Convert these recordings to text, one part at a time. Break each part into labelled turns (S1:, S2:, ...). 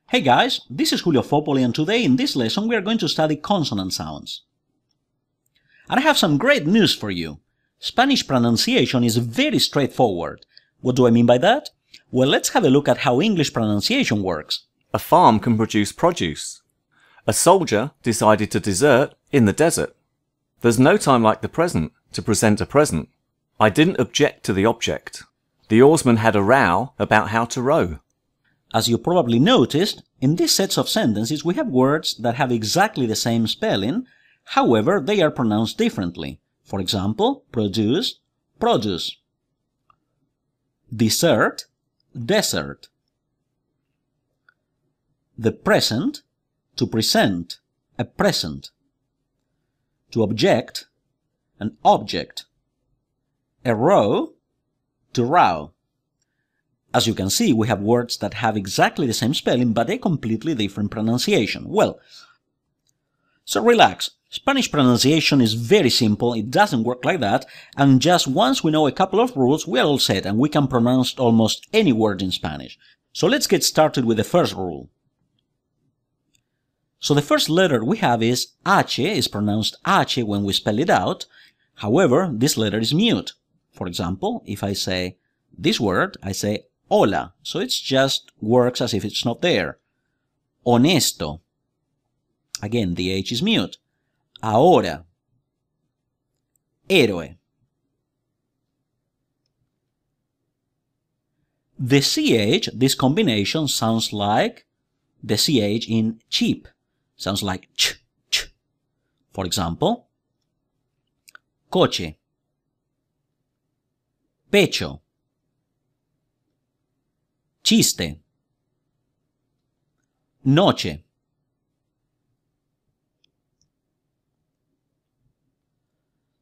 S1: Hey guys, this is Julio Fopoli, and today in this lesson we are going to study consonant sounds. And I have some great news for you. Spanish pronunciation is very straightforward. What do I mean by that? Well, let's have a look at how English pronunciation works.
S2: A farm can produce produce. A soldier decided to desert in the desert. There's no time like the present to present a present. I didn't object to the object. The oarsman had a row about how to row.
S1: As you probably noticed, in these sets of sentences we have words that have exactly the same spelling, however they are pronounced differently. For example, produce, produce. Dessert, desert. The present, to present, a present. To object, an object. A row, to row. As you can see, we have words that have exactly the same spelling but a completely different pronunciation. Well, so relax. Spanish pronunciation is very simple, it doesn't work like that, and just once we know a couple of rules, we are all set and we can pronounce almost any word in Spanish. So let's get started with the first rule. So the first letter we have is H, is pronounced H when we spell it out. However, this letter is mute. For example, if I say this word, I say hola, so it just works as if it's not there. Honesto. Again, the H is mute. Ahora. Héroe. The CH, this combination sounds like the CH in cheap. Sounds like ch, ch. For example, coche. Pecho. Chiste. Noche.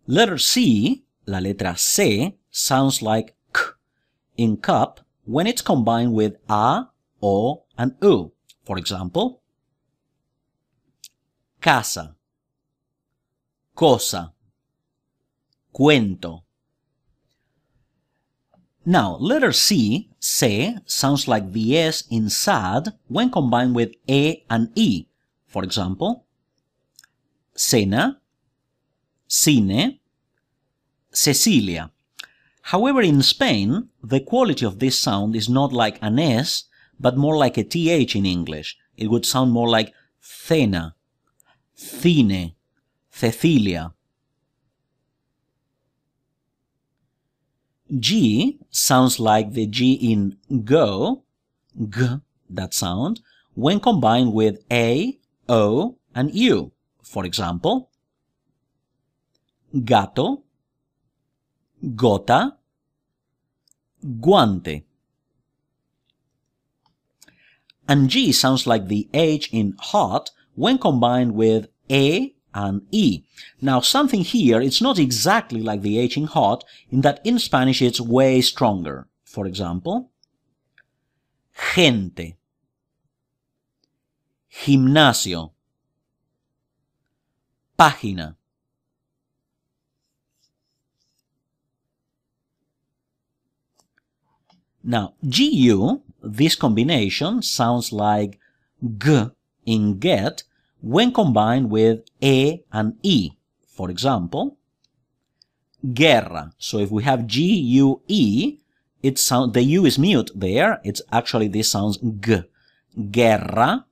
S1: Letter C, la letra C, sounds like k in cup when it's combined with a, o, and u. For example, casa, cosa, cuento. Now, letter C, se, sounds like the S in sad when combined with E and E. For example, cena, cine, Cecilia. However, in Spain, the quality of this sound is not like an S, but more like a TH in English. It would sound more like cena, cine, Cecilia. G sounds like the G in go, g, that sound, when combined with A, O, and U. For example, gato, gota, guante. And G sounds like the H in hot when combined with E and E. Now, something here, it's not exactly like the H in hot, in that in Spanish it's way stronger. For example, gente, gimnasio, página. Now, GU, this combination sounds like G in get when combined with E and E. For example, guerra. So if we have G-U-E, the U is mute there. It's actually, this sounds G. Guerra.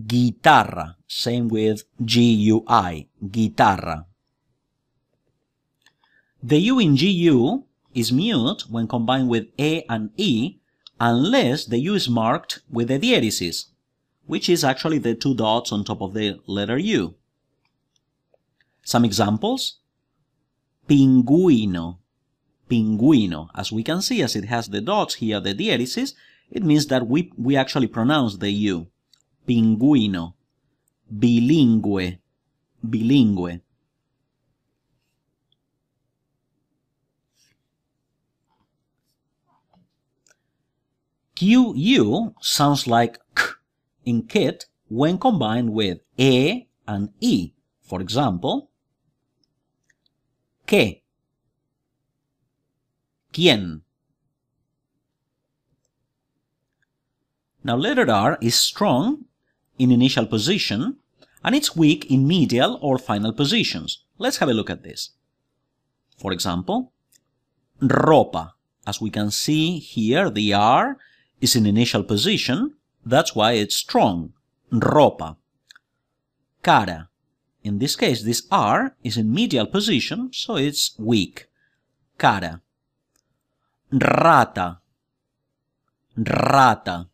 S1: Guitarra. Same with G-U-I. Guitarra. The U in GU is mute when combined with E and E, unless the U is marked with a diéresis, which is actually the two dots on top of the letter U. Some examples: pingüino, pingüino. As we can see, as it has the dots here, the diéresis, it means that we actually pronounce the U. Pingüino. Bilingüe, bilingüe. QU sounds like k in kit when combined with E and E. For example, ¿Qué? ¿Quién? Now letter R is strong in initial position and it's weak in medial or final positions. Let's have a look at this. For example, ropa. As we can see here, the R is in initial position. That's why it's strong. Ropa. Cara. In this case, this R is in medial position, so it's weak. Cara. Rata. Rata.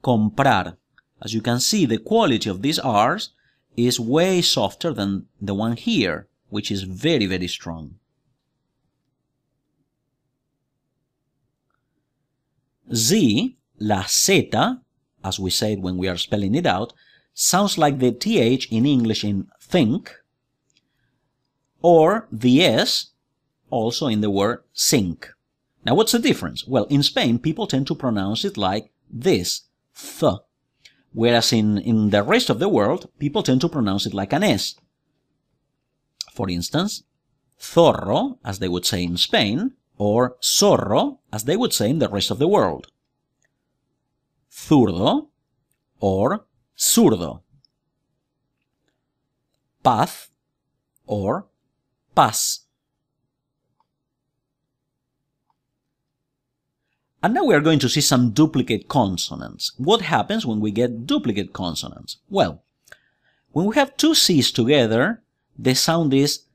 S1: Comprar. As you can see, the quality of these R's is way softer than the one here, which is very, very strong. Z, la Z, as we say it when we are spelling it out, sounds like the TH in English in think, or the S also in the word sink. Now what's the difference? Well, in Spain, people tend to pronounce it like this, th, whereas in the rest of the world, people tend to pronounce it like an S. For instance, zorro, as they would say in Spain, or zorro, as they would say in the rest of the world. Zurdo or zurdo. Paz or paz. And now we are going to see some duplicate consonants. What happens when we get duplicate consonants? Well, when we have two C's together, the sound is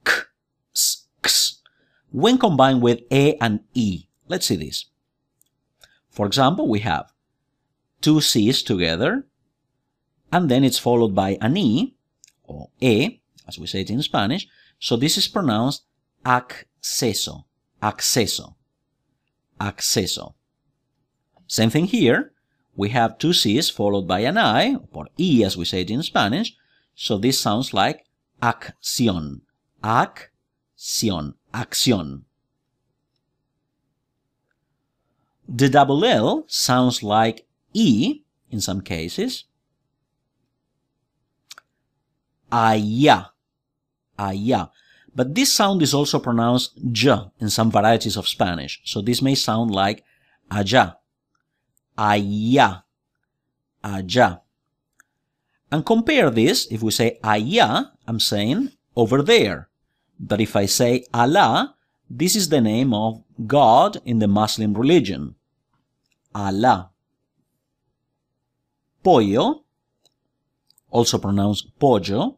S1: k, s, ks, when combined with E and E. Let's see this. For example, we have two C's together, and then it's followed by an E, or E, as we say it in Spanish, so this is pronounced acceso, acceso, acceso. Same thing here, we have two C's followed by an I, or E as we say it in Spanish, so this sounds like acción, acción, acción. The double L sounds like E in some cases. Allá, allá. But this sound is also pronounced J in some varieties of Spanish, so this may sound like allá, allá, allá. And compare this, if we say allá, I'm saying over there. But if I say Allah, this is the name of God in the Muslim religion. Allah. Pollo, also pronounced pollo,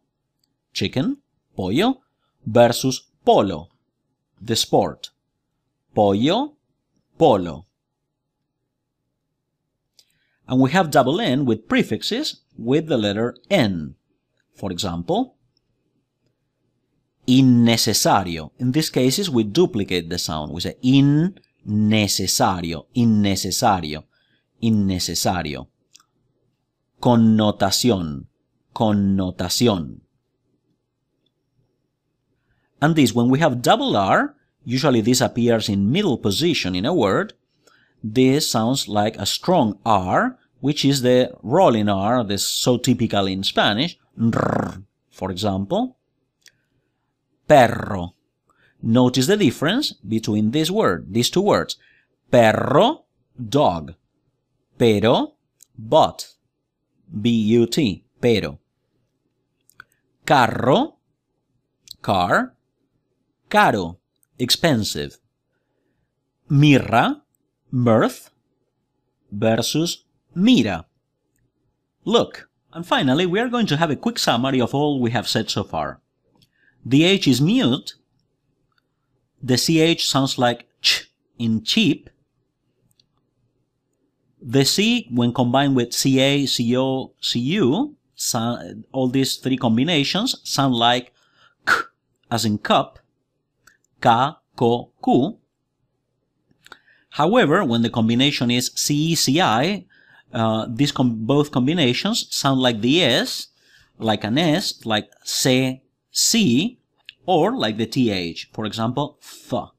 S1: chicken, pollo, versus polo, the sport. Pollo, polo. And we have double N with prefixes with the letter N. For example, innecesario. In these cases, we duplicate the sound. We say innecesario, innecesario, innecesario. Connotación, connotación. And this, when we have double R, usually this appears in middle position in a word. This sounds like a strong R, which is the rolling R that's so typical in Spanish. For example, perro. Notice the difference between these two words. Perro, dog. Pero, but. B-U-T, pero. Carro, car. Caro, expensive. Mirra, mirth, versus mira, look. And finally, we are going to have a quick summary of all we have said so far. The H is mute. The CH sounds like ch in cheap. The C, when combined with CA, CO, CU, all these three combinations sound like k, as in cup, ka, ko, ku. However, when the combination is CE, CI, both combinations sound like the S, like an S, like C, C, or like the TH. For example, th,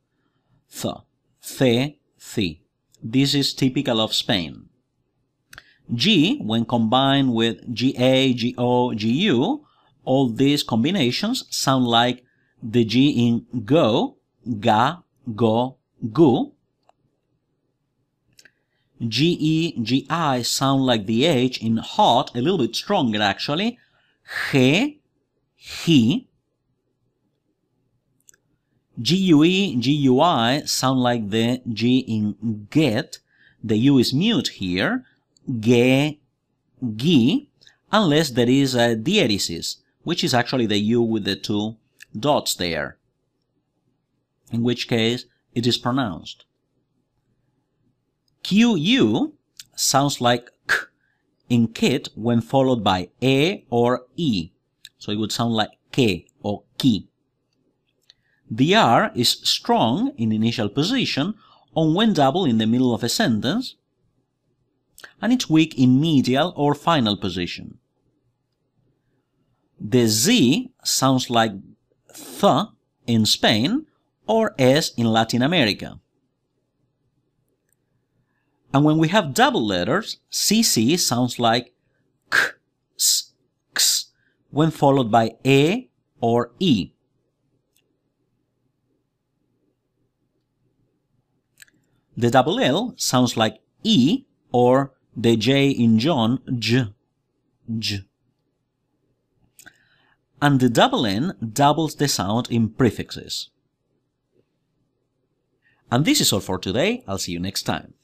S1: th. This is typical of Spain. G, when combined with GA, GO, GU, all these combinations sound like the G in go, ga, go, gu. GE, GI sound like the H in hot, a little bit stronger actually. He, he. GUE, GUI sound like the G in get. The U is mute here. Ge, gi, unless there is a diaeresis, which is actually the U with the two dots there, in which case it is pronounced. QU sounds like k in kit when followed by e or e, so it would sound like ke or ki. The R is strong in initial position or when double in the middle of a sentence, and it's weak in medial or final position. The Z sounds like th in Spain or S in Latin America. And when we have double letters, CC sounds like k, s, x, when followed by e or e. The double L sounds like e or the J in John, j, j. And the double N doubles the sound in prefixes. And this is all for today. I'll see you next time.